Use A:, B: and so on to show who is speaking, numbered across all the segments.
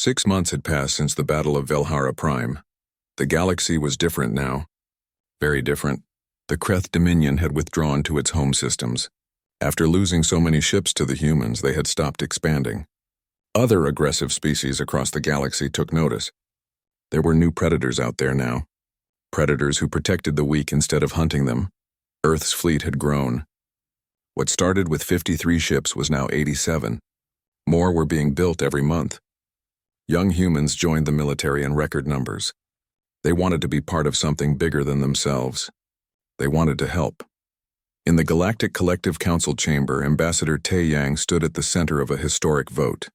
A: 6 months had passed since the Battle of HFY. The galaxy was different now. Very different. The Kreth Dominion had withdrawn to its home systems. After losing so many ships to the humans, they had stopped expanding. Other aggressive species across the galaxy took notice. There were new predators out there now. Predators who protected the weak instead of hunting them. Earth's fleet had grown. What started with 53 ships was now 87. More were being built every month. Young humans joined the military in record numbers. They wanted to be part of something bigger than themselves. They wanted to help. In the Galactic Collective Council chamber, Ambassador Tae-Yang stood at the center of a historic vote.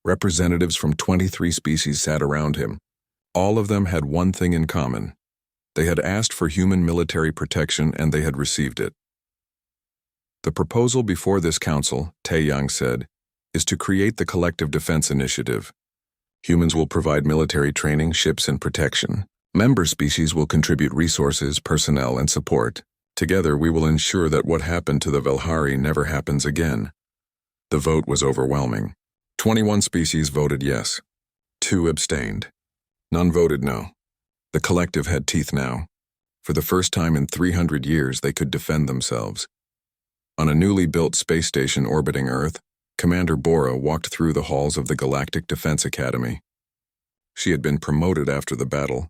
A: Representatives from 23 species sat around him. All of them had one thing in common. They had asked for human military protection and they had received it. The proposal before this council, Tae-Yang said, is to create the Collective Defense Initiative. Humans will provide military training, ships, and protection. Member species will contribute resources, personnel, and support. Together, we will ensure that what happened to the Velhari never happens again. The vote was overwhelming. 21 species voted yes. 2 abstained. None voted no. The collective had teeth now. For the first time in 300 years, they could defend themselves. On a newly built space station orbiting Earth, Commander Bora walked through the halls of the Galactic Defense Academy. She had been promoted after the battle.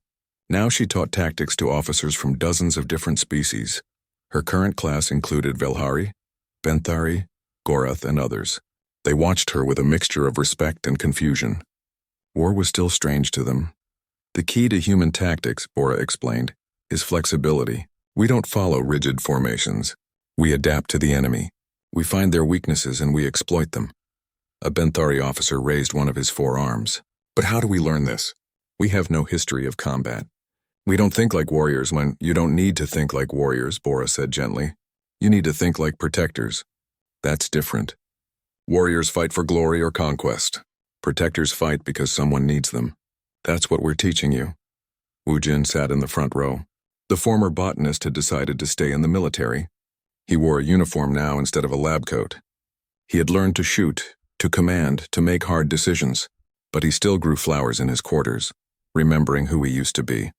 A: Now she taught tactics to officers from dozens of different species. Her current class included Velhari, Benthari, Gorath, and others. They watched her with a mixture of respect and confusion. War was still strange to them. The key to human tactics, Bora explained, is flexibility. We don't follow rigid formations. We adapt to the enemy. We find their weaknesses and we exploit them. A Benthari officer raised one of his 4 arms. But how do we learn this? We have no history of combat. We don't think like warriors when you don't need to think like warriors, Bora said gently. You need to think like protectors. That's different. Warriors fight for glory or conquest. Protectors fight because someone needs them. That's what we're teaching you. Wu Jin sat in the front row. The former botanist had decided to stay in the military. He wore a uniform now instead of a lab coat. He had learned to shoot, to command, to make hard decisions, but he still grew flowers in his quarters, remembering who he used to be.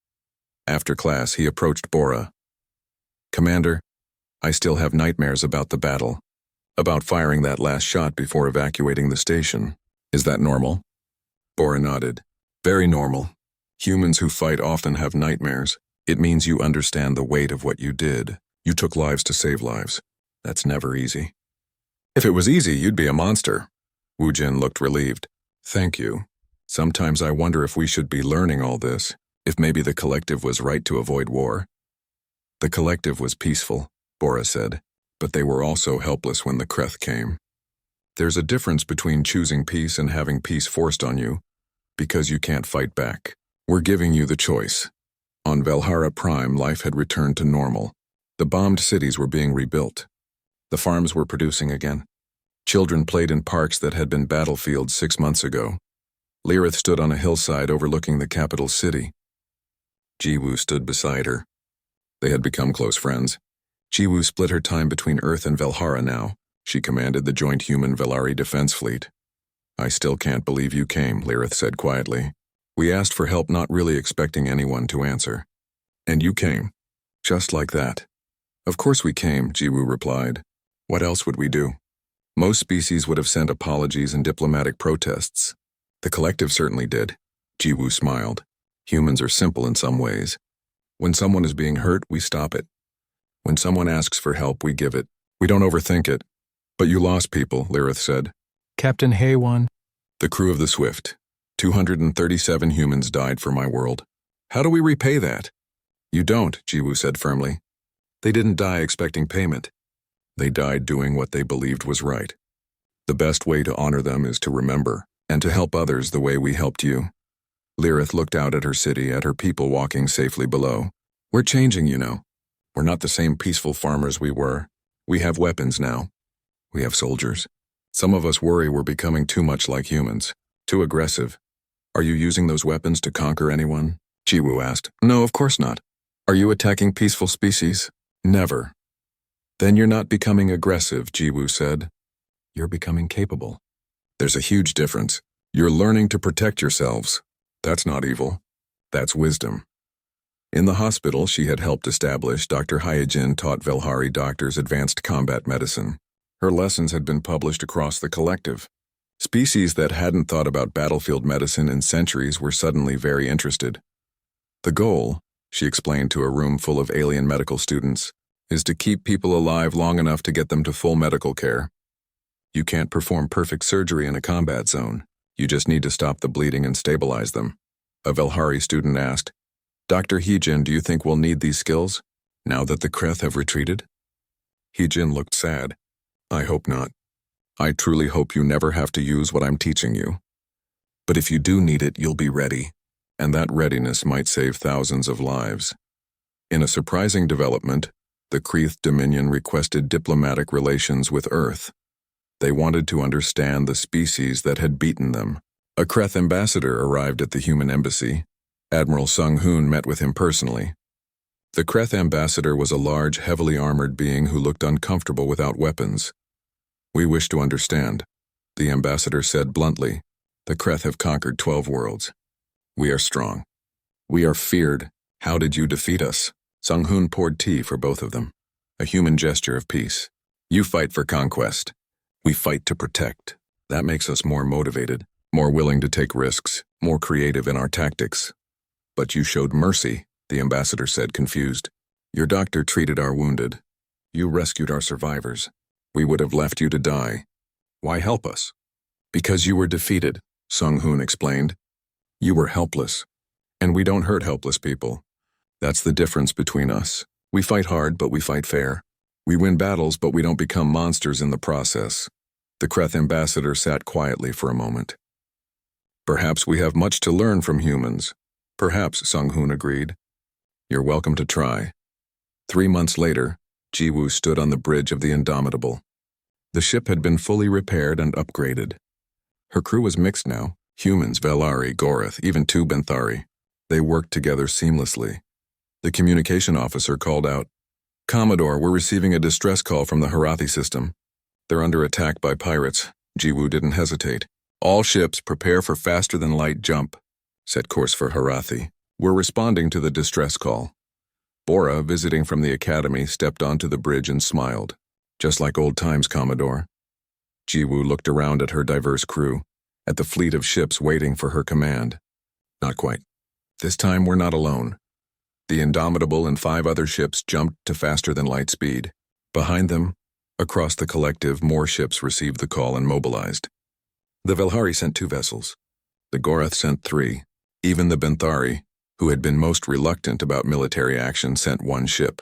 A: After class, he approached Bora. Commander, I still have nightmares about the battle, about firing that last shot before evacuating the station. Is that normal? Bora nodded. Very normal. Humans who fight often have nightmares. It means you understand the weight of what you did. You took lives to save lives. That's never easy. If it was easy, you'd be a monster. Wu Jin looked relieved. Thank you. Sometimes I wonder if we should be learning all this, if maybe the collective was right to avoid war. The collective was peaceful, Bora said, but they were also helpless when the Kreth came. There's a difference between choosing peace and having peace forced on you, because you can't fight back. We're giving you the choice. On HFY, life had returned to normal. The bombed cities were being rebuilt. The farms were producing again. Children played in parks that had been battlefields 6 months ago. Lirith stood on a hillside overlooking the capital city. Jiwoo stood beside her. They had become close friends. Jiwoo split her time between Earth and Velhara now. She commanded the joint human-Velari defense fleet. I still can't believe you came, Lirith said quietly. We asked for help, not really expecting anyone to answer. And you came. Just like that. Of course we came, Jiwoo replied. What else would we do? Most species would have sent apologies and diplomatic protests. The collective certainly did. Jiwoo smiled. Humans are simple in some ways. When someone is being hurt, we stop it. When someone asks for help, we give it. We don't overthink it. But you lost people, Lirith said.
B: Captain Haywan.
A: The crew of the Swift. 237 humans died for my world. How do we repay that? You don't, Jiwoo said firmly. They didn't die expecting payment. They died doing what they believed was right. The best way to honor them is to remember, and to help others the way we helped you. Lirith looked out at her city, at her people walking safely below. We're changing, you know. We're not the same peaceful farmers we were. We have weapons now. We have soldiers. Some of us worry we're becoming too much like humans, too aggressive. Are you using those weapons to conquer anyone? Jiwoo asked. No, of course not. Are you attacking peaceful species? Never. Then you're not becoming aggressive, Jiwoo said. You're becoming capable. There's a huge difference. You're learning to protect yourselves. That's not evil. That's wisdom. In the hospital she had helped establish, Dr. Hyojin taught Velhari doctors advanced combat medicine. Her lessons had been published across the collective. Species that hadn't thought about battlefield medicine in centuries were suddenly very interested. The goal, she explained to a room full of alien medical students, is to keep people alive long enough to get them to full medical care. You can't perform perfect surgery in a combat zone. You just need to stop the bleeding and stabilize them. A Velhari student asked, Dr. Hyojin, do you think we'll need these skills, now that the Kreth have retreated? Hyojin looked sad. I hope not. I truly hope you never have to use what I'm teaching you. But if you do need it, you'll be ready, and that readiness might save thousands of lives. In a surprising development, the Kreth Dominion requested diplomatic relations with Earth. They wanted to understand the species that had beaten them. A Kreth ambassador arrived at the human embassy. Admiral Sung-hoon met with him personally. The Kreth ambassador was a large, heavily armored being who looked uncomfortable without weapons. We wish to understand, the ambassador said bluntly. The Kreth have conquered 12 worlds. We are strong. We are feared. How did you defeat us? Sung-hoon poured tea for both of them, a human gesture of peace. You fight for conquest. We fight to protect. That makes us more motivated, more willing to take risks, more creative in our tactics. But you showed mercy, the ambassador said, confused. Your doctor treated our wounded. You rescued our survivors. We would have left you to die. Why help us? Because you were defeated, Sung-hoon explained. You were helpless. And we don't hurt helpless people. That's the difference between us. We fight hard, but we fight fair. We win battles, but we don't become monsters in the process. The Kreth ambassador sat quietly for a moment. Perhaps we have much to learn from humans. Perhaps, Sung-hoon agreed. You're welcome to try. 3 months later, Ji-woo stood on the bridge of the Indomitable. The ship had been fully repaired and upgraded. Her crew was mixed now, humans, Velhari, Gorath, even 2 Benthari. They worked together seamlessly. The communication officer called out, Commodore, we're receiving a distress call from the Harathi system. They're under attack by pirates. Ji-woo didn't hesitate. All ships prepare for faster-than-light jump. Set course for Harathi. We're responding to the distress call. Bora, visiting from the academy, stepped onto the bridge and smiled. Just like old times, Commodore. Ji-woo looked around at her diverse crew, at the fleet of ships waiting for her command. Not quite. This time we're not alone. The Indomitable and 5 other ships jumped to faster-than-light speed. Behind them, across the collective, more ships received the call and mobilized. The Velhari sent 2 vessels. The Gorath sent 3. Even the Benthari, who had been most reluctant about military action, sent 1 ship.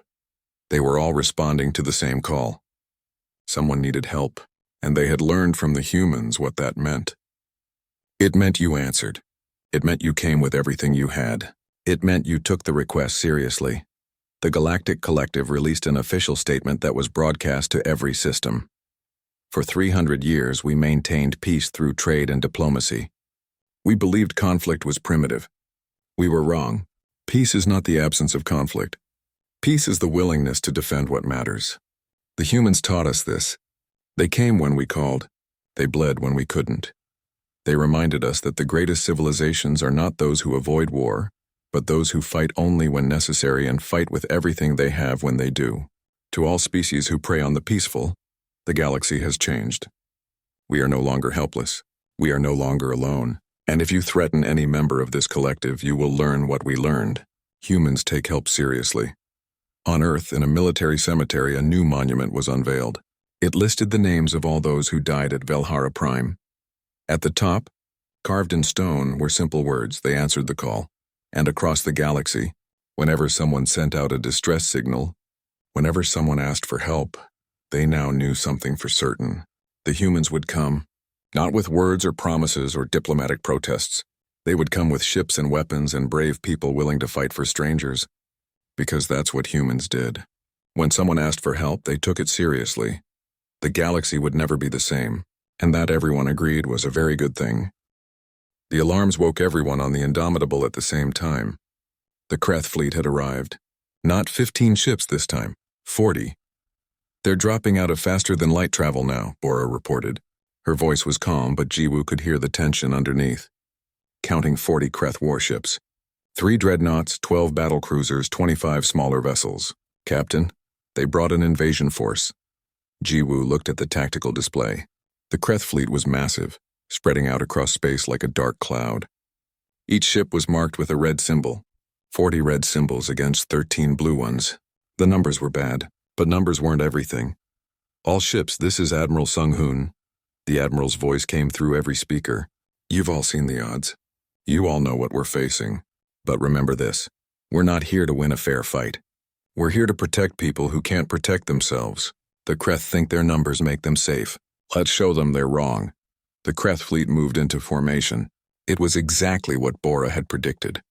A: They were all responding to the same call. Someone needed help, and they had learned from the humans what that meant. It meant you answered. It meant you came with everything you had. It meant you took the request seriously. The Galactic Collective released an official statement that was broadcast to every system. For 300 years, we maintained peace through trade and diplomacy. We believed conflict was primitive. We were wrong. Peace is not the absence of conflict. Peace is the willingness to defend what matters. The humans taught us this. They came when we called. They bled when we couldn't. They reminded us that the greatest civilizations are not those who avoid war, but those who fight only when necessary and fight with everything they have when they do. To all species who prey on the peaceful, the galaxy has changed. We are no longer helpless. We are no longer alone. And if you threaten any member of this collective, you will learn what we learned. Humans take help seriously. On Earth, in a military cemetery, a new monument was unveiled. It listed the names of all those who died at HFY. At the top, carved in stone, were simple words. They answered the call. And across the galaxy, whenever someone sent out a distress signal, whenever someone asked for help, they now knew something for certain. The humans would come, not with words or promises or diplomatic protests. They would come with ships and weapons and brave people willing to fight for strangers, because that's what humans did. When someone asked for help, they took it seriously. The galaxy would never be the same, and that everyone agreed was a very good thing. The alarms woke everyone on the Indomitable at the same time. The Kreth fleet had arrived. Not 15 ships this time, 40. They're dropping out of faster-than-light travel now, Bora reported. Her voice was calm, but Jiwoo could hear the tension underneath. Counting 40 Kreth warships. 3 dreadnoughts, 12 battlecruisers, 25 smaller vessels. Captain, they brought an invasion force. Jiwoo looked at the tactical display. The Kreth fleet was massive, spreading out across space like a dark cloud. Each ship was marked with a red symbol. 40 red symbols against 13 blue ones. The numbers were bad, but numbers weren't everything. All ships, this is Admiral Sung-hoon. The Admiral's voice came through every speaker. You've all seen the odds. You all know what we're facing. But remember this, we're not here to win a fair fight. We're here to protect people who can't protect themselves. The Kreth think their numbers make them safe. Let's show them they're wrong. The Kreth fleet moved into formation. It was exactly what Bora had predicted.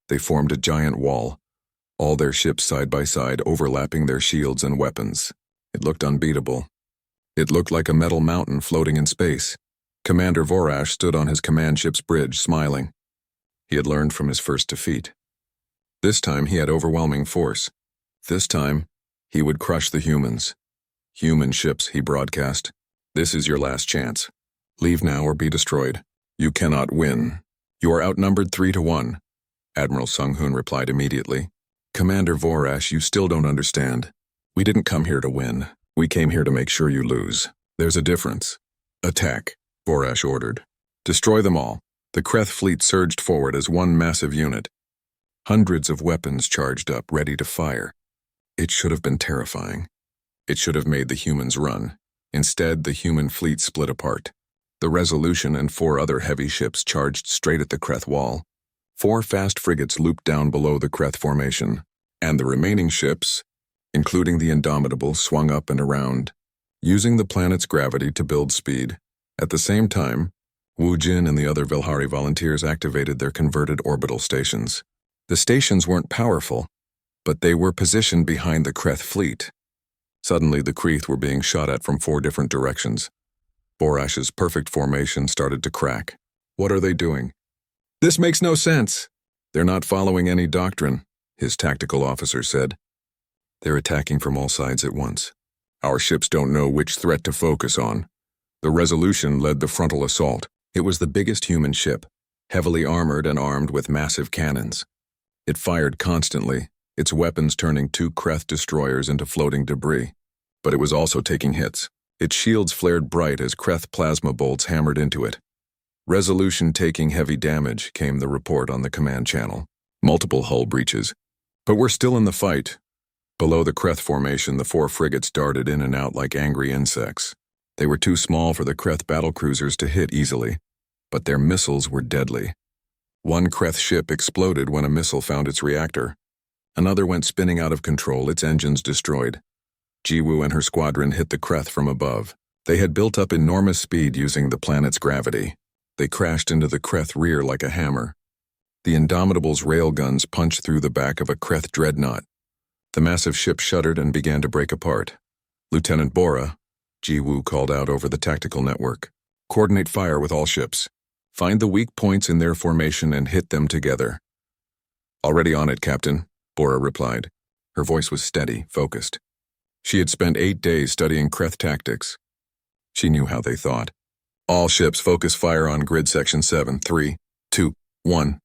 A: They formed a giant wall, all their ships side by side overlapping their shields and weapons. It looked unbeatable. It looked like a metal mountain floating in space. Commander Vorash stood on his command ship's bridge, smiling. He had learned from his first defeat. This time he had overwhelming force. This time, he would crush the humans. Human ships, he broadcast. This is your last chance. Leave now or be destroyed. You cannot win. You are outnumbered 3-1. Admiral Sung-hoon replied immediately. Commander Vorash, you still don't understand. We didn't come here to win. We came here to make sure you lose. There's a difference. Attack, Vorash ordered. Destroy them all. The Kreth fleet surged forward as one massive unit. Hundreds of weapons charged up, ready to fire. It should have been terrifying. It should have made the humans run. Instead, the human fleet split apart. The Resolution and 4 other heavy ships charged straight at the Kreth wall. 4 fast frigates looped down below the Kreth formation, and the remaining ships, including the Indomitable, swung up and around, using the planet's gravity to build speed. At the same time, Wu Jin and the other Velhari volunteers activated their converted orbital stations. The stations weren't powerful, but they were positioned behind the Kreth fleet. Suddenly, the Kreth were being shot at from 4 different directions. Borash's perfect formation started to crack. What are they doing? This makes no sense. They're not following any doctrine, his tactical officer said. They're attacking from all sides at once. Our ships don't know which threat to focus on. The Resolution led the frontal assault. It was the biggest human ship, heavily armored and armed with massive cannons. It fired constantly, its weapons turning 2 Kreth destroyers into floating debris. But it was also taking hits. Its shields flared bright as Kreth plasma bolts hammered into it. Resolution taking heavy damage, came the report on the command channel. Multiple hull breaches. But we're still in the fight. Below the Kreth formation, the 4 frigates darted in and out like angry insects. They were too small for the Kreth battlecruisers to hit easily, but their missiles were deadly. One Kreth ship exploded when a missile found its reactor. Another went spinning out of control, its engines destroyed. Jiwoo and her squadron hit the Kreth from above. They had built up enormous speed using the planet's gravity. They crashed into the Kreth rear like a hammer. The Indomitable's railguns punched through the back of a Kreth dreadnought. The massive ship shuddered and began to break apart. Lieutenant Bora, Jiwoo called out over the tactical network. Coordinate fire with all ships. Find the weak points in their formation and hit them together. Already on it, Captain, Bora replied. Her voice was steady, focused. She had spent 8 days studying Kreth tactics. She knew how they thought. All ships focus fire on grid section 7, 3, 2, 1.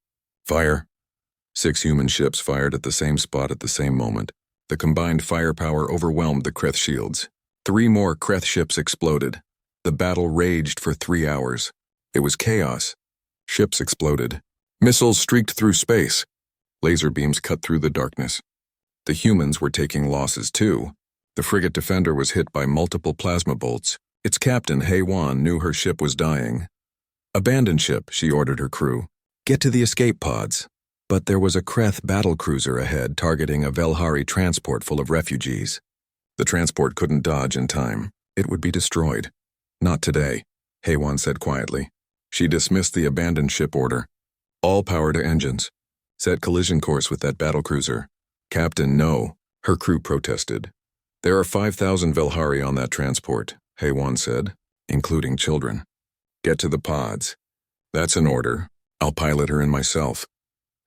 A: Fire. 6 human ships fired at the same spot at the same moment. The combined firepower overwhelmed the Kreth shields. 3 more Kreth ships exploded. The battle raged for 3 hours. It was chaos. Ships exploded. Missiles streaked through space. Laser beams cut through the darkness. The humans were taking losses too. The frigate Defender was hit by multiple plasma bolts. Its captain, Hae-won, knew her ship was dying. Abandon ship, she ordered her crew. Get to the escape pods. But there was a Kreth battlecruiser ahead targeting a Velhari transport full of refugees. The transport couldn't dodge in time. It would be destroyed. Not today, Hae-won said quietly. She dismissed the abandoned ship order. All power to engines. Set collision course with that battlecruiser. Captain, no, her crew protested. There are 5,000 Velhari on that transport, Hae-won said, including children. Get to the pods. That's an order. I'll pilot her in myself.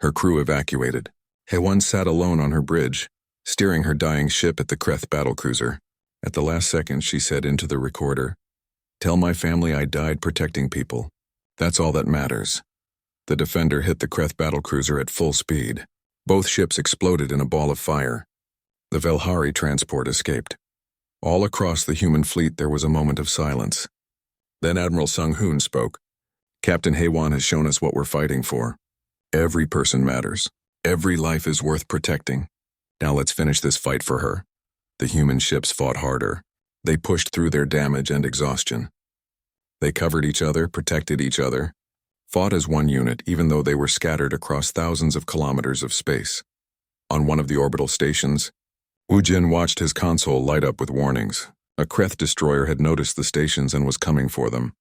A: Her crew evacuated. Hae-won sat alone on her bridge, steering her dying ship at the Kreth battlecruiser. At the last second, she said into the recorder, Tell my family I died protecting people. That's all that matters. The Defender hit the Kreth battlecruiser at full speed. Both ships exploded in a ball of fire. The Velhari transport escaped. All across the human fleet there was a moment of silence. Then Admiral Sung Hoon spoke. Captain Haewon has shown us what we're fighting for. Every person matters. Every life is worth protecting. Now let's finish this fight for her. The human ships fought harder. They pushed through their damage and exhaustion. They covered each other, protected each other, fought as one unit even though they were scattered across thousands of kilometers of space. On one of the orbital stations, Wu Jin watched his console light up with warnings. A Kreth destroyer had noticed the stations and was coming for them.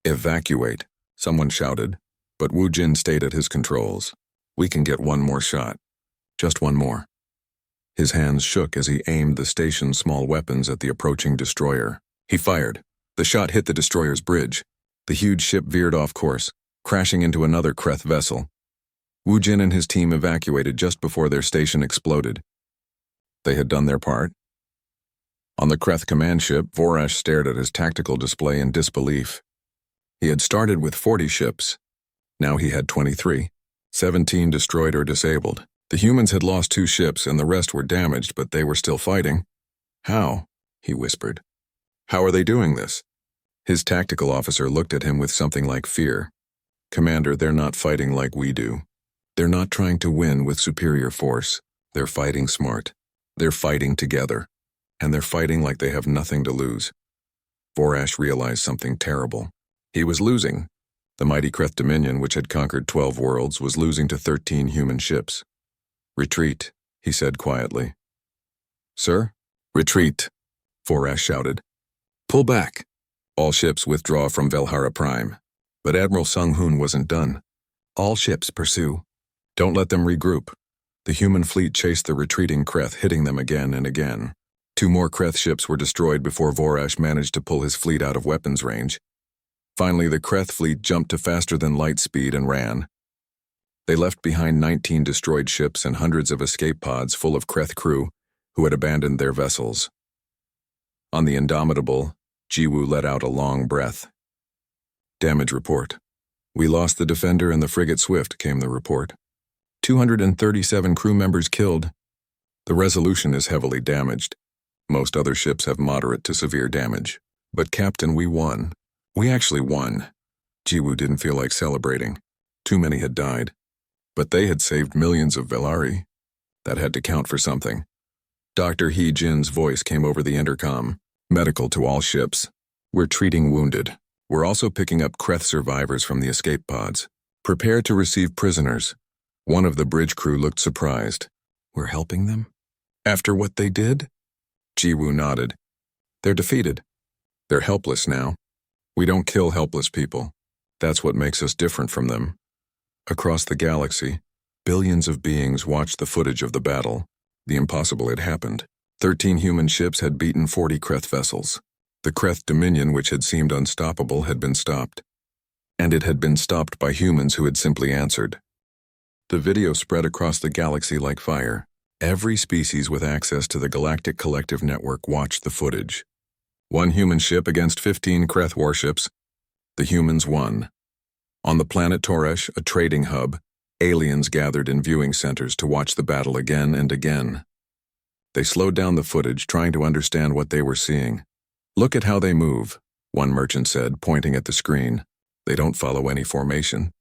A: Evacuate, someone shouted, but Wu Jin stayed at his controls. We can get one more shot. Just one more. His hands shook as he aimed the station's small weapons at the approaching destroyer. He fired. The shot hit the destroyer's bridge. The huge ship veered off course, crashing into another Kreth vessel. Wu Jin and his team evacuated just before their station exploded. They had done their part. On the Kreth command ship, Vorash stared at his tactical display in disbelief. He had started with 40 ships. Now he had 23, 17 destroyed or disabled. The humans had lost 2 ships and the rest were damaged, but they were still fighting. How? He whispered. How are they doing this? His tactical officer looked at him with something like fear. Commander, they're not fighting like we do. They're not trying to win with superior force. They're fighting smart. They're fighting together. And they're fighting like they have nothing to lose. Vorash realized something terrible. He was losing. The mighty Kreth Dominion, which had conquered 12 worlds, was losing to 13 human ships. Retreat, he said quietly. Sir? Retreat, Vorash shouted. Pull back. All ships withdraw from HFY. But Admiral Sung Hoon wasn't done. All ships pursue. Don't let them regroup. The human fleet chased the retreating Kreth, hitting them again and again. 2 more Kreth ships were destroyed before Vorash managed to pull his fleet out of weapons range. Finally, the Kreth fleet jumped to faster-than-light speed and ran. They left behind 19 destroyed ships and hundreds of escape pods full of Kreth crew who had abandoned their vessels. On the Indomitable, Jiwoo let out a long breath. Damage report. We lost the Defender and the frigate Swift, came the report. 237 crew members killed. The Resolution is heavily damaged. Most other ships have moderate to severe damage. But Captain, we won. We actually won. Jiwoo didn't feel like celebrating. Too many had died. But they had saved millions of Velhari. That had to count for something. Dr. Hee Jin's voice came over the intercom. Medical to all ships. We're treating wounded. We're also picking up Kreth survivors from the escape pods. Prepare to receive prisoners. One of the bridge crew looked surprised. We're helping them? After what they did? Jiwoo nodded. They're defeated. They're helpless now. We don't kill helpless people. That's what makes us different from them. Across the galaxy, billions of beings watched the footage of the battle. The impossible had happened. 13 human ships had beaten 40 Kreth vessels. The Kreth Dominion, which had seemed unstoppable, had been stopped. And it had been stopped by humans who had simply answered. The video spread across the galaxy like fire. Every species with access to the Galactic Collective Network watched the footage. 1 human ship against 15 Kreth warships. The humans won. On the planet Toresh, a trading hub, aliens gathered in viewing centers to watch the battle again and again. They slowed down the footage, trying to understand what they were seeing. Look at how they move, one merchant said, pointing at the screen. They don't follow any formation.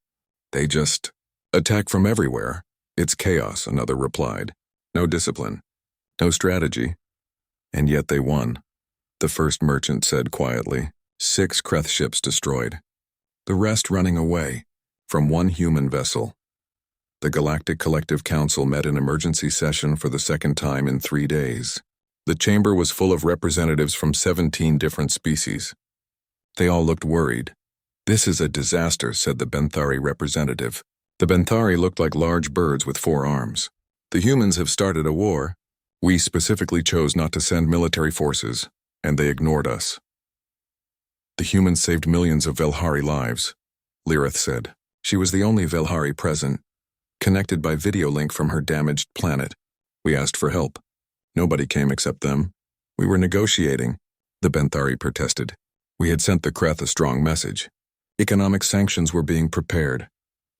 A: They just attack from everywhere. It's chaos, another replied. No discipline, no strategy. And yet they won. The first merchant said quietly. 6 Kreth ships destroyed. The rest running away, from 1 human vessel. The Galactic Collective Council met in emergency session for the 2nd time in 3 days. The chamber was full of representatives from 17 different species. They all looked worried. This is a disaster, said the Benthari representative. The Benthari looked like large birds with 4 arms. The humans have started a war. We specifically chose not to send military forces, and they ignored us. The humans saved millions of Velhari lives, Lirith said. She was the only Velhari present, connected by video link from her damaged planet. We asked for help. Nobody came except them. We were negotiating, the Benthari protested. We had sent the Kreth a strong message. Economic sanctions were being prepared.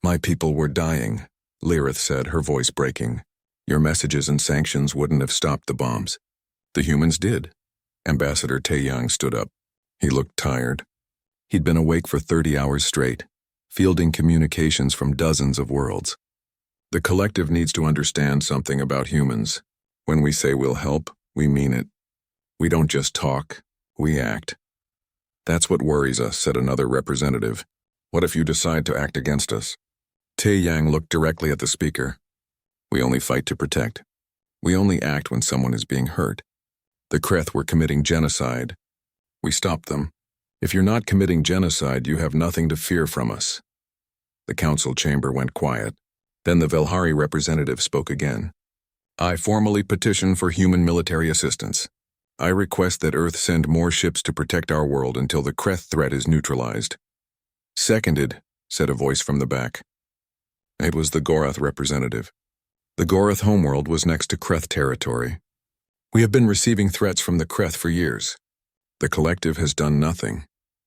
A: My people were dying, Lirith said, her voice breaking. Your messages and sanctions wouldn't have stopped the bombs. The humans did. Ambassador Taeyang stood up. He looked tired. He'd been awake for 30 hours straight, fielding communications from dozens of worlds. The collective needs to understand something about humans. When we say we'll help, we mean it. We don't just talk, we act. That's what worries us, said another representative. What if you decide to act against us? Taeyang looked directly at the speaker. We only fight to protect. We only act when someone is being hurt. The Kreth were committing genocide. We stopped them. If you're not committing genocide, you have nothing to fear from us. The council chamber went quiet. Then the Velhari representative spoke again. I formally petition for human military assistance. I request that Earth send more ships to protect our world until the Kreth threat is neutralized. Seconded, said a voice from the back. It was the Gorath representative. The Gorath homeworld was next to Kreth territory. We have been receiving threats from the Kreth for years. The collective has done nothing.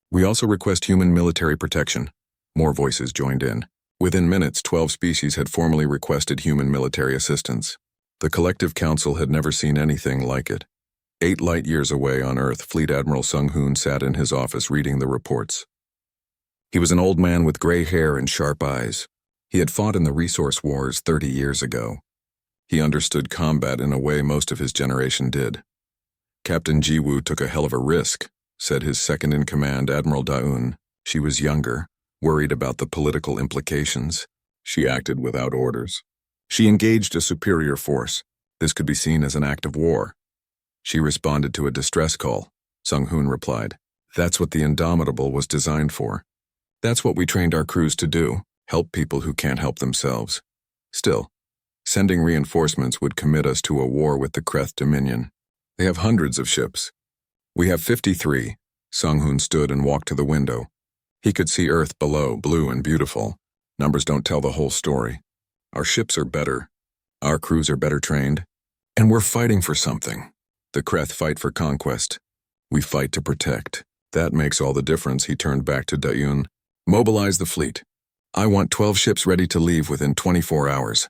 A: We also request human military protection. More voices joined in. Within minutes, 12 species had formally requested human military assistance. The collective council had never seen anything like it. 8 light years away on Earth, Fleet Admiral Sung Hoon sat in his office reading the reports. He was an old man with gray hair and sharp eyes. He had fought in the resource wars 30 years ago. He understood combat in a way most of his generation did. Captain Jiwoo took a hell of a risk, said his second-in-command, Admiral Daun. She was younger, worried about the political implications. She acted without orders. She engaged a superior force. This could be seen as an act of war. She responded to a distress call. Sung Hoon replied, That's what the Indomitable was designed for. That's what we trained our crews to do, help people who can't help themselves. Still, sending reinforcements would commit us to a war with the Kreth Dominion. They have hundreds of ships. We have 53. Sung Hoon stood and walked to the window. He could see Earth below, blue and beautiful. Numbers don't tell the whole story. Our ships are better. Our crews are better trained. And we're fighting for something. The Kreth fight for conquest. We fight to protect. That makes all the difference, he turned back to Daun. Mobilize the fleet. I want 12 ships ready to leave within 24 hours.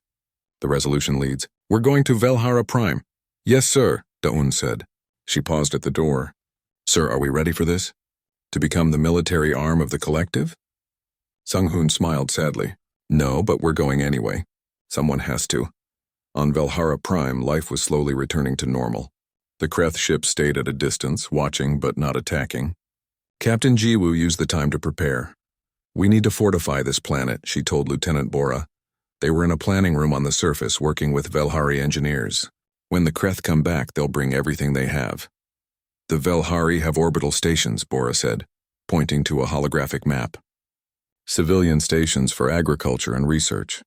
A: The resolution leads. We're going to HFY. Yes, sir, Daun said. She paused at the door. Sir, are we ready for this? To become the military arm of the collective? Sung Hoon smiled sadly. No, but we're going anyway. Someone has to. On HFY, life was slowly returning to normal. The Kreth ship stayed at a distance, watching but not attacking. Captain Jiwoo used the time to prepare. We need to fortify this planet, she told Lieutenant Bora. They were in a planning room on the surface working with Velhari engineers. When the Kreth come back, they'll bring everything they have. The Velhari have orbital stations, Bora said, pointing to a holographic map. Civilian stations for agriculture and research.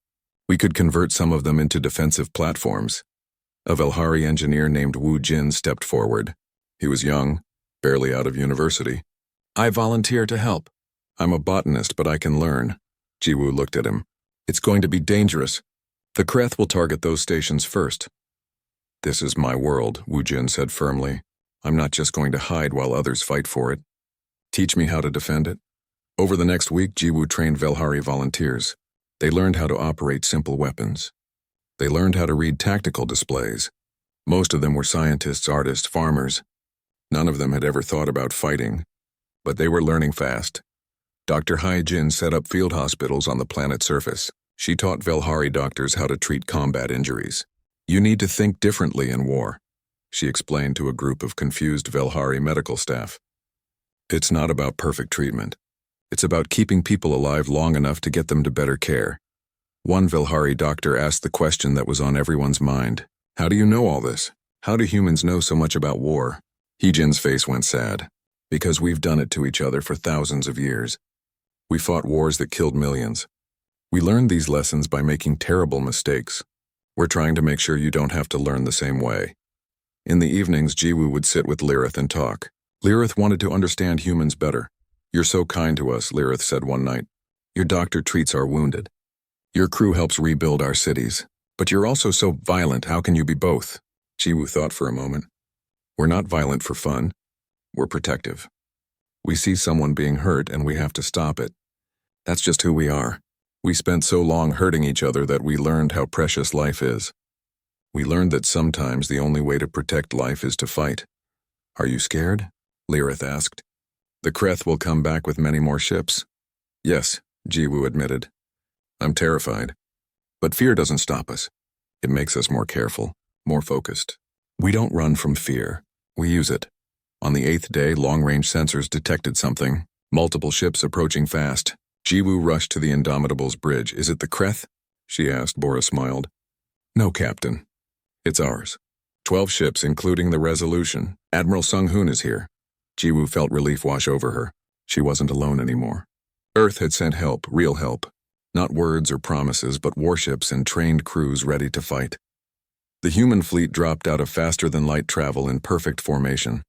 A: We could convert some of them into defensive platforms. A Velhari engineer named Wu Jin stepped forward. He was young, barely out of university. I volunteer to help. I'm a botanist, but I can learn. Jiwoo looked at him. It's going to be dangerous. The Kreth will target those stations first. This is my world, Wu Jin said firmly. I'm not just going to hide while others fight for it. Teach me how to defend it. Over the next week, Jiwoo trained Velhari volunteers. They learned how to operate simple weapons. They learned how to read tactical displays. Most of them were scientists, artists, farmers. None of them had ever thought about fighting, but they were learning fast. Dr. Hai Jin set up field hospitals on the planet's surface. She taught Velhari doctors how to treat combat injuries. You need to think differently in war, she explained to a group of confused Velhari medical staff. It's not about perfect treatment. It's about keeping people alive long enough to get them to better care. One Velhari doctor asked the question that was on everyone's mind. How do you know all this? How do humans know so much about war? Heejin's face went sad. Because we've done it to each other for thousands of years. We fought wars that killed millions. We learned these lessons by making terrible mistakes. We're trying to make sure you don't have to learn the same way. In the evenings, Jiwoo would sit with Lirith and talk. Lirith wanted to understand humans better. You're so kind to us, Lirith said one night. Your doctor treats our wounded. Your crew helps rebuild our cities. But you're also so violent, how can you be both? Jiwoo thought for a moment. We're not violent for fun. We're protective. We see someone being hurt and we have to stop it. That's just who we are. We spent so long hurting each other that we learned how precious life is. We learned that sometimes the only way to protect life is to fight. Are you scared? Lirith asked. The Kreth will come back with many more ships. Yes, Jiwoo admitted. I'm terrified. But fear doesn't stop us. It makes us more careful, more focused. We don't run from fear. We use it. On the 8th day, long-range sensors detected something. Multiple ships approaching fast. Jiwoo rushed to the Indomitable's bridge. Is it the Kreth? She asked. Bora smiled. No, Captain. It's ours. 12 ships, including the Resolution. Admiral Sung-hoon is here. Jiwoo felt relief wash over her. She wasn't alone anymore. Earth had sent help, real help. Not words or promises, but warships and trained crews ready to fight. The human fleet dropped out of faster-than-light travel in perfect formation.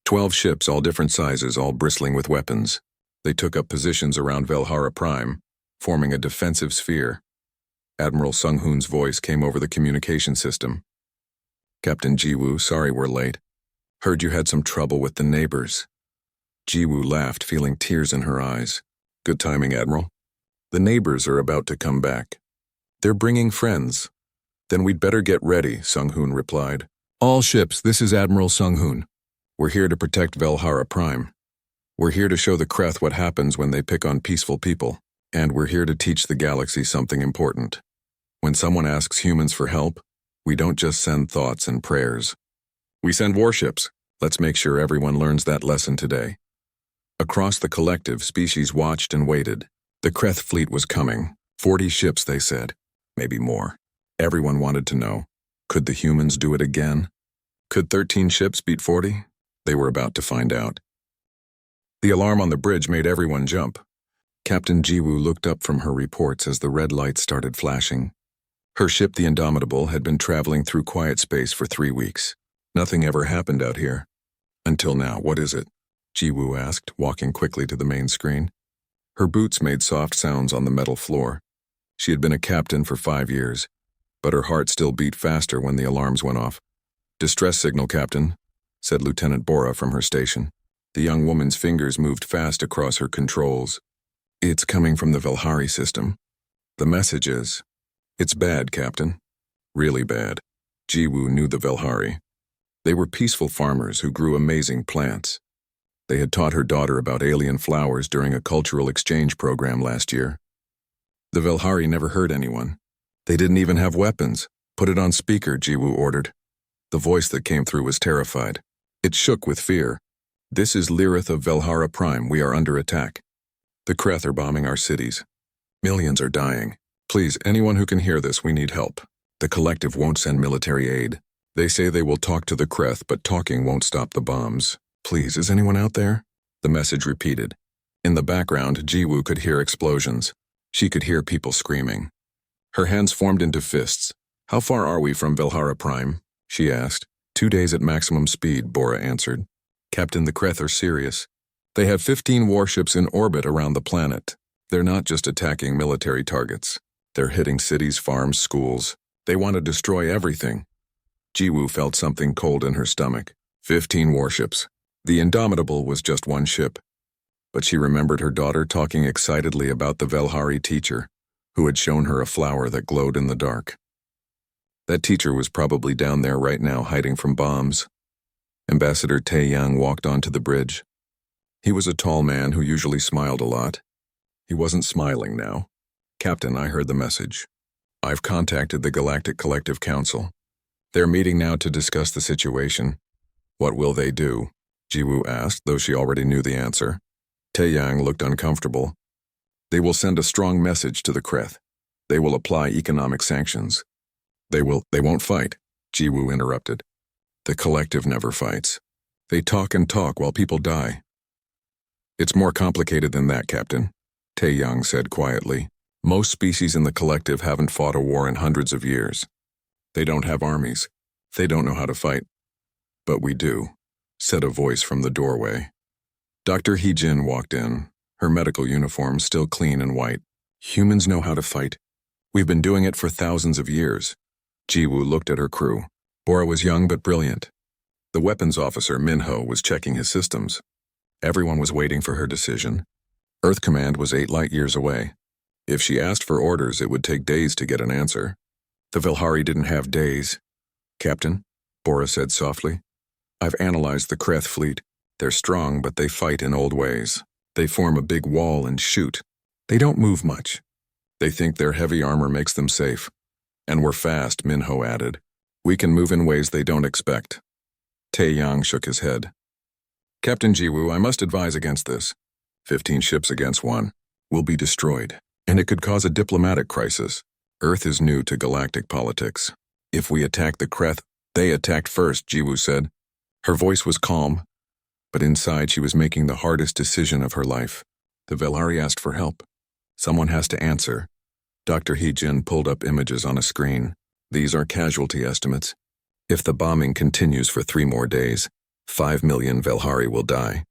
A: 12 ships, all different sizes, all bristling with weapons. They took up positions around HFY, forming a defensive sphere. Admiral Sung-hoon's voice came over the communication system. Captain Jiwoo, sorry we're late. Heard you had some trouble with the neighbors. Jiwoo laughed, feeling tears in her eyes. Good timing, Admiral. The neighbors are about to come back. They're bringing friends. Then we'd better get ready, Sung-hoon replied. All ships, this is Admiral Sung-hoon. We're here to protect HFY. We're here to show the Kreth what happens when they pick on peaceful people. And we're here to teach the galaxy something important. When someone asks humans for help, we don't just send thoughts and prayers. We send warships. Let's make sure everyone learns that lesson today. Across the collective, species watched and waited. The Kreth fleet was coming. 40 ships, they said. Maybe more. Everyone wanted to know. Could the humans do it again? Could 13 ships beat 40? They were about to find out. The alarm on the bridge made everyone jump. Captain Jiwoo looked up from her reports as the red lights started flashing. Her ship, the Indomitable, had been traveling through quiet space for 3 weeks. Nothing ever happened out here. Until now, what is it? Jiwoo asked, walking quickly to the main screen. Her boots made soft sounds on the metal floor. She had been a captain for 5 years, but her heart still beat faster when the alarms went off. Distress signal, Captain, said Lieutenant Bora from her station. The young woman's fingers moved fast across her controls. It's coming from the Velhari system. The message is, it's bad, Captain. Really bad. Jiwoo knew the Velhari. They were peaceful farmers who grew amazing plants. They had taught her daughter about alien flowers during a cultural exchange program last year. The Velhari never hurt anyone. They didn't even have weapons. Put it on speaker, Jiwoo ordered. The voice that came through was terrified. It shook with fear. This is Lirith of HFY. We are under attack. The Kreth are bombing our cities. Millions are dying. Please, anyone who can hear this, we need help. The collective won't send military aid. They say they will talk to the Kreth, but talking won't stop the bombs. Please, is anyone out there? The message repeated. In the background, Jiwoo could hear explosions. She could hear people screaming. Her hands formed into fists. How far are we from HFY? She asked. 2 days at maximum speed, Bora answered. Captain, the Kreth are serious. They have 15 warships in orbit around the planet. They're not just attacking military targets. They're hitting cities, farms, schools. They want to destroy everything. Jiwoo felt something cold in her stomach. 15 warships. The Indomitable was just one ship. But she remembered her daughter talking excitedly about the Velhari teacher, who had shown her a flower that glowed in the dark. That teacher was probably down there right now hiding from bombs. Ambassador Taeyang walked onto the bridge. He was a tall man who usually smiled a lot. He wasn't smiling now. Captain, I heard the message. I've contacted the Galactic Collective Council. They're meeting now to discuss the situation. What will they do? Jiwoo asked, though she already knew the answer. Taeyang looked uncomfortable. They will send a strong message to the Kreth. They will apply economic sanctions. They won't fight, Jiwoo interrupted. The collective never fights. They talk and talk while people die. It's more complicated than that, Captain, Taeyang said quietly. Most species in the collective haven't fought a war in hundreds of years. They don't have armies. They don't know how to fight. But we do, said a voice from the doorway. Dr. Heejin walked in, her medical uniform still clean and white. Humans know how to fight. We've been doing it for thousands of years. Jiwoo looked at her crew. Bora was young but brilliant. The weapons officer, Minho, was checking his systems. Everyone was waiting for her decision. Earth Command was 8 light years away. If she asked for orders, it would take days to get an answer. The Velhari didn't have days. "Captain," Bora said softly, "I've analyzed the Kreth fleet. They're strong, but they fight in old ways. They form a big wall and shoot. They don't move much. They think their heavy armor makes them safe. And we're fast," Minho added. "We can move in ways they don't expect." Taeyang shook his head. "Captain Jiwoo, I must advise against this. 15 ships against 1. We'll be destroyed, and it could cause a diplomatic crisis. Earth is new to galactic politics. If we attack the Kreth, they attacked first," Jiwoo said. Her voice was calm, but inside she was making the hardest decision of her life. The Velhari asked for help. Someone has to answer. Dr. He-Jin pulled up images on a screen. These are casualty estimates. If the bombing continues for 3 more days, 5 million Velhari will die.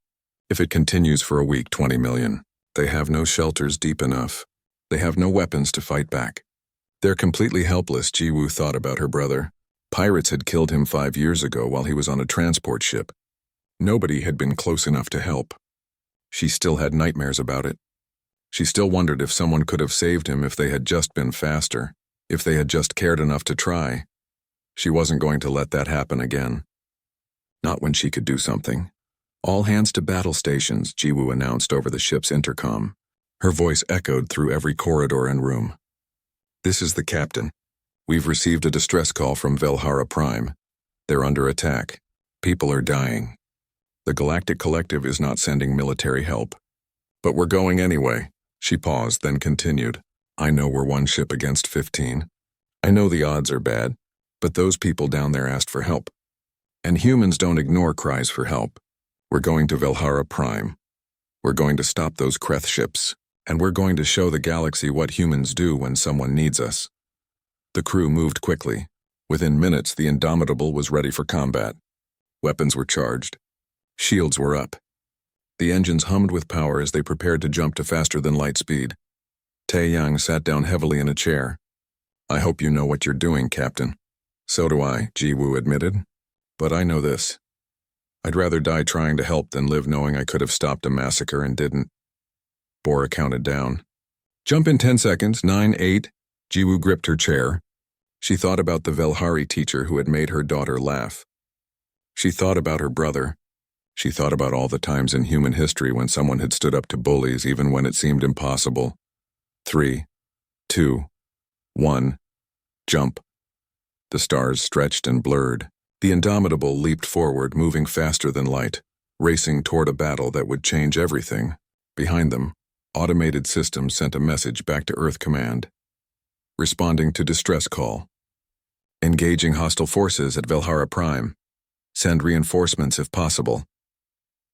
A: If it continues for a week, 20 million. They have no shelters deep enough. They have no weapons to fight back. They're completely helpless, Jiwoo thought about her brother. Pirates had killed him 5 years ago while he was on a transport ship. Nobody had been close enough to help. She still had nightmares about it. She still wondered if someone could have saved him if they had just been faster, if they had just cared enough to try. She wasn't going to let that happen again. Not when she could do something. "All hands to battle stations," Jiwoo announced over the ship's intercom. Her voice echoed through every corridor and room. "This is the captain. We've received a distress call from HFY. They're under attack. People are dying. The Galactic Collective is not sending military help. But we're going anyway." She paused, then continued. "I know we're 1 ship against 15. I know the odds are bad, but those people down there asked for help. And humans don't ignore cries for help. We're going to HFY. We're going to stop those Kreth ships, and we're going to show the galaxy what humans do when someone needs us." The crew moved quickly. Within minutes, the Indomitable was ready for combat. Weapons were charged. Shields were up. The engines hummed with power as they prepared to jump to faster-than-light speed. Taeyang sat down heavily in a chair. "I hope you know what you're doing, Captain." "So do I," Jiwoo admitted. "But I know this. I'd rather die trying to help than live knowing I could have stopped a massacre and didn't." Bora counted down. "Jump in 10 seconds, 9, 8. Jiwoo gripped her chair. She thought about the Velhari teacher who had made her daughter laugh. She thought about her brother. She thought about all the times in human history when someone had stood up to bullies even when it seemed impossible. 3, 2, 1. Jump. The stars stretched and blurred. The Indomitable leaped forward, moving faster than light, racing toward a battle that would change everything. Behind them, automated systems sent a message back to Earth Command. Responding to distress call. Engaging hostile forces at HFY. Send reinforcements if possible.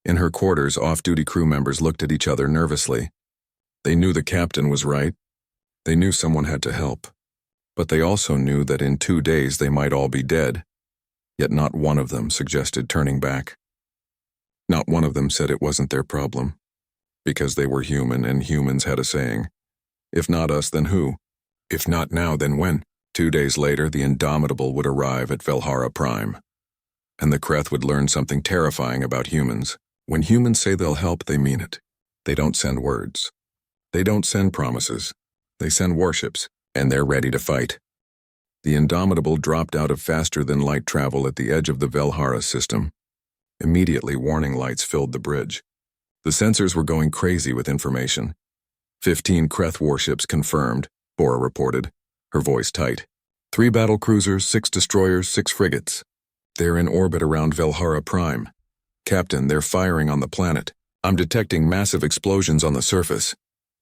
A: In her quarters, off-duty crew members looked at each other nervously. They knew the captain was right. They knew someone had to help. But they also knew that in 2 days they might all be dead. Yet not one of them suggested turning back. Not one of them said it wasn't their problem. Because they were human, and humans had a saying. If not us, then who? If not now, then when? 2 days later, the Indomitable would arrive at HFY. And the Kreth would learn something terrifying about humans. When humans say they'll help, they mean it. They don't send words. They don't send promises. They send warships, and they're ready to fight. The Indomitable dropped out of faster-than-light travel at the edge of the Velhara system. Immediately, warning lights filled the bridge. The sensors were going crazy with information. 15 Kreth warships confirmed, Bora reported, her voice tight. 3 battle cruisers, 6 destroyers, 6 frigates. They're in orbit around HFY. Captain, they're firing on the planet. I'm detecting massive explosions on the surface.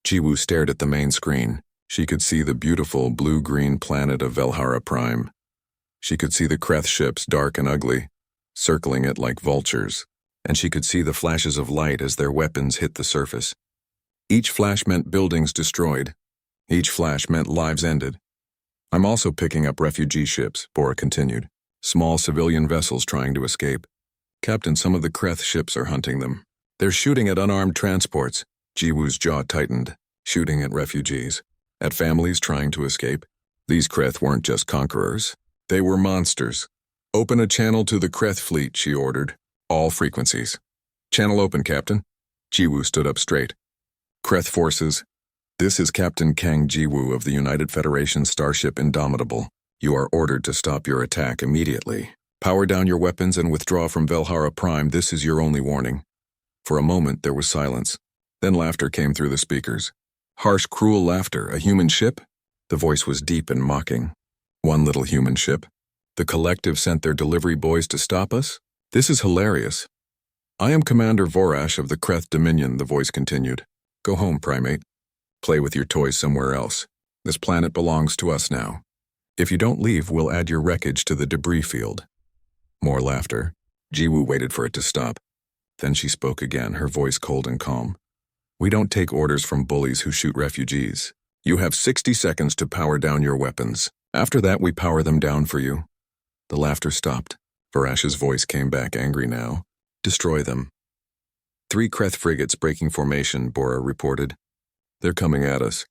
A: Jiwoo stared at the main screen. She could see the beautiful blue-green planet of HFY. She could see the Kreth ships, dark and ugly, circling it like vultures. And she could see the flashes of light as their weapons hit the surface. Each flash meant buildings destroyed. Each flash meant lives ended. I'm also picking up refugee ships, Bora continued. Small civilian vessels trying to escape. Captain, some of the Kreth ships are hunting them. They're shooting at unarmed transports. Jiwoo's jaw tightened, shooting at refugees. At families trying to escape. These Kreth weren't just conquerors. They were monsters. Open a channel to the Kreth fleet, she ordered. All frequencies. Channel open, Captain. Jiwoo stood up straight. Kreth forces. This is Captain Kang Jiwoo of the United Federation starship Indomitable. You are ordered to stop your attack immediately. Power down your weapons and withdraw from Velhara Prime. This is your only warning. For a moment, there was silence. Then laughter came through the speakers. Harsh, cruel laughter. A human ship? The voice was deep and mocking. One little human ship. The collective sent their delivery boys to stop us? This is hilarious. I am Commander Vorash of the Kreth Dominion, the voice continued. Go home, primate. Play with your toys somewhere else. This planet belongs to us now. If you don't leave, we'll add your wreckage to the debris field. More laughter. Jiwoo waited for it to stop. Then she spoke again, her voice cold and calm. We don't take orders from bullies who shoot refugees. You have 60 seconds to power down your weapons. After that, we power them down for you. The laughter stopped. Varash's voice came back, angry now. Destroy them. 3 Kreth frigates breaking formation, Bora reported. They're coming at us.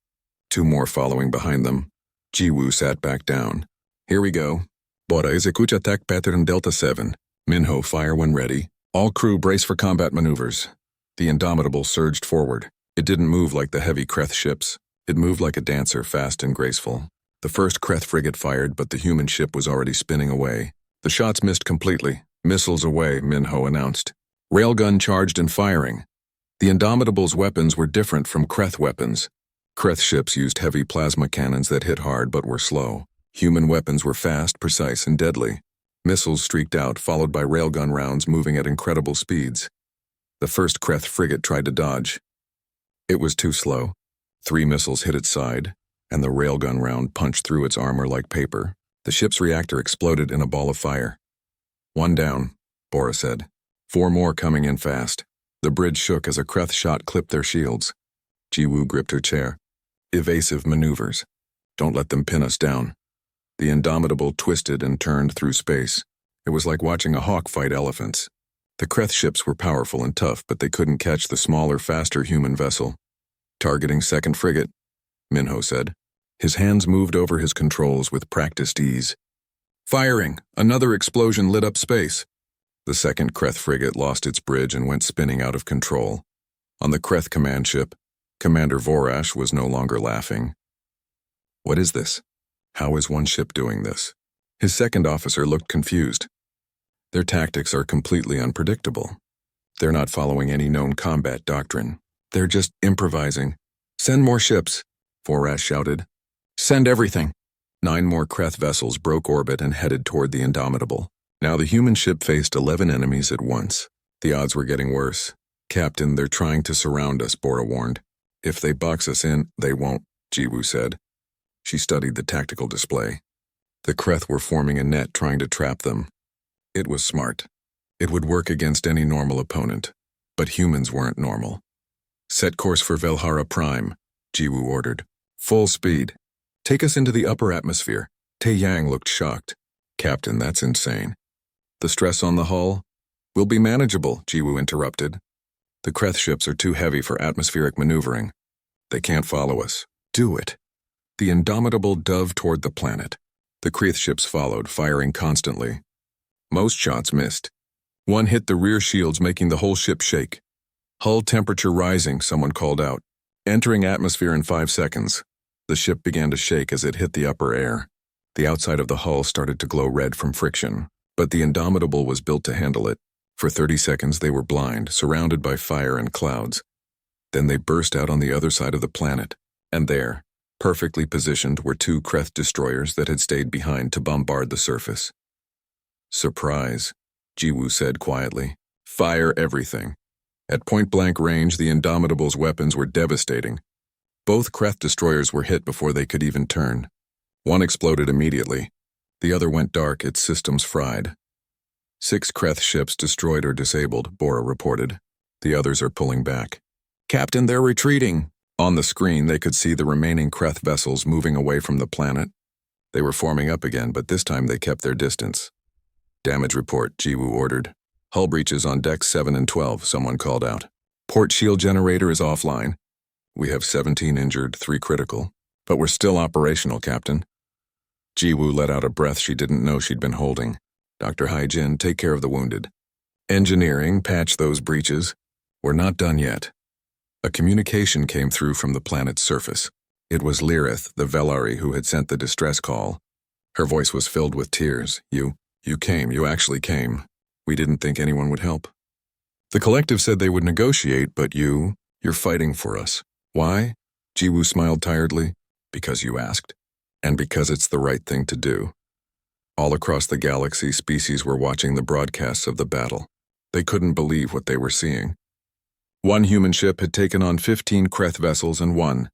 A: 2 more following behind them. Jiwoo sat back down. Here we go. Bora execute attack pattern Delta 7. Minho, fire when ready. All crew brace for combat maneuvers. The Indomitable surged forward. It didn't move like the heavy Kreth ships. It moved like a dancer, fast and graceful. The first Kreth frigate fired, but the human ship was already spinning away. The shots missed completely. Missiles away, Minho announced. Railgun charged and firing. The Indomitable's weapons were different from Kreth weapons. Kreth ships used heavy plasma cannons that hit hard but were slow. Human weapons were fast, precise, and deadly. Missiles streaked out, followed by railgun rounds moving at incredible speeds. The first Kreth frigate tried to dodge. It was too slow. 3 missiles hit its side, and the railgun round punched through its armor like paper. The ship's reactor exploded in a ball of fire. 1 down, Bora said. 4 more coming in fast. The bridge shook as a Kreth shot clipped their shields. Jiwoo gripped her chair. Evasive maneuvers. Don't let them pin us down. The Indomitable twisted and turned through space. It was like watching a hawk fight elephants. The Kreth ships were powerful and tough, but they couldn't catch the smaller, faster human vessel. Targeting second frigate, Minho said. His hands moved over his controls with practiced ease. Firing! Another explosion lit up space. The second Kreth frigate lost its bridge and went spinning out of control. On the Kreth command ship, Commander Vorash was no longer laughing. What is this? How is one ship doing this? His second officer looked confused. Their tactics are completely unpredictable. They're not following any known combat doctrine. They're just improvising. Send more ships, Vorash shouted. Send everything. 9 more Kreth vessels broke orbit and headed toward the Indomitable. Now the human ship faced 11 enemies at once. The odds were getting worse. Captain, they're trying to surround us, Bora warned. If they box us in, they won't, Jiwoo said. She studied the tactical display. The Kreth were forming a net trying to trap them. It was smart. It would work against any normal opponent. But humans weren't normal. Set course for Velhara Prime, Jiwoo ordered. Full speed. Take us into the upper atmosphere. Tae-Yang looked shocked. Captain, that's insane. The stress on the hull? Will be manageable, Jiwoo interrupted. The Kreth ships are too heavy for atmospheric maneuvering. They can't follow us. Do it. The Indomitable dove toward the planet. The Kreth ships followed, firing constantly. Most shots missed. One hit the rear shields, making the whole ship shake. Hull temperature rising, someone called out. Entering atmosphere in 5 seconds. The ship began to shake as it hit the upper air. The outside of the hull started to glow red from friction, but the Indomitable was built to handle it. For 30 seconds they were blind, surrounded by fire and clouds. Then they burst out on the other side of the planet, and there, perfectly positioned, were 2 Kreth destroyers that had stayed behind to bombard the surface. Surprise, Jiwoo said quietly. Fire everything. At point-blank range, the Indomitable's weapons were devastating. Both Kreth destroyers were hit before they could even turn. One exploded immediately. The other went dark, its systems fried. 6 Kreth ships destroyed or disabled, Bora reported. The others are pulling back. Captain, they're retreating. On the screen, they could see the remaining Kreth vessels moving away from the planet. They were forming up again, but this time they kept their distance. Damage report, Jiwoo ordered. Hull breaches on decks 7 and 12, someone called out. Port shield generator is offline. We have 17 injured, 3 critical. But we're still operational, Captain. Jiwoo let out a breath she didn't know she'd been holding. Dr. Haijin, take care of the wounded. Engineering, patch those breaches. We're not done yet. A communication came through from the planet's surface. It was Lyrith, the Velari, who had sent the distress call. Her voice was filled with tears. You came, you actually came. We didn't think anyone would help. The collective said they would negotiate, but you're fighting for us. Why? Jiwoo smiled tiredly. Because you asked. And because it's the right thing to do. All across the galaxy, species were watching the broadcasts of the battle. They couldn't believe what they were seeing. One human ship had taken on 15 Kreth vessels and won.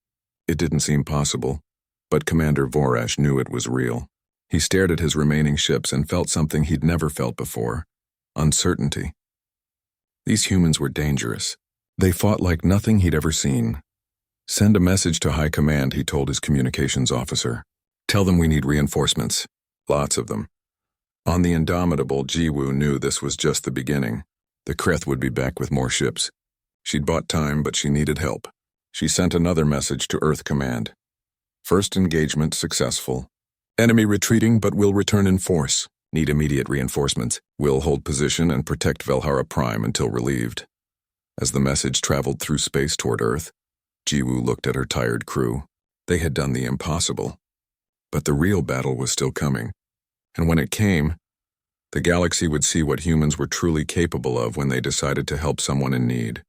A: It didn't seem possible, but Commander Vorash knew it was real. He stared at his remaining ships and felt something he'd never felt before. Uncertainty. These humans were dangerous. They fought like nothing he'd ever seen. Send a message to High Command, he told his communications officer. Tell them we need reinforcements. Lots of them. On the Indomitable, Jiwoo knew this was just the beginning. The Kreth would be back with more ships. She'd bought time, but she needed help. She sent another message to Earth Command. First engagement successful. Enemy retreating, but will return in force. Need immediate reinforcements. Will hold position and protect Velhara Prime until relieved. As the message traveled through space toward Earth, Jiwoo looked at her tired crew. They had done the impossible. But the real battle was still coming. And when it came, the galaxy would see what humans were truly capable of when they decided to help someone in need.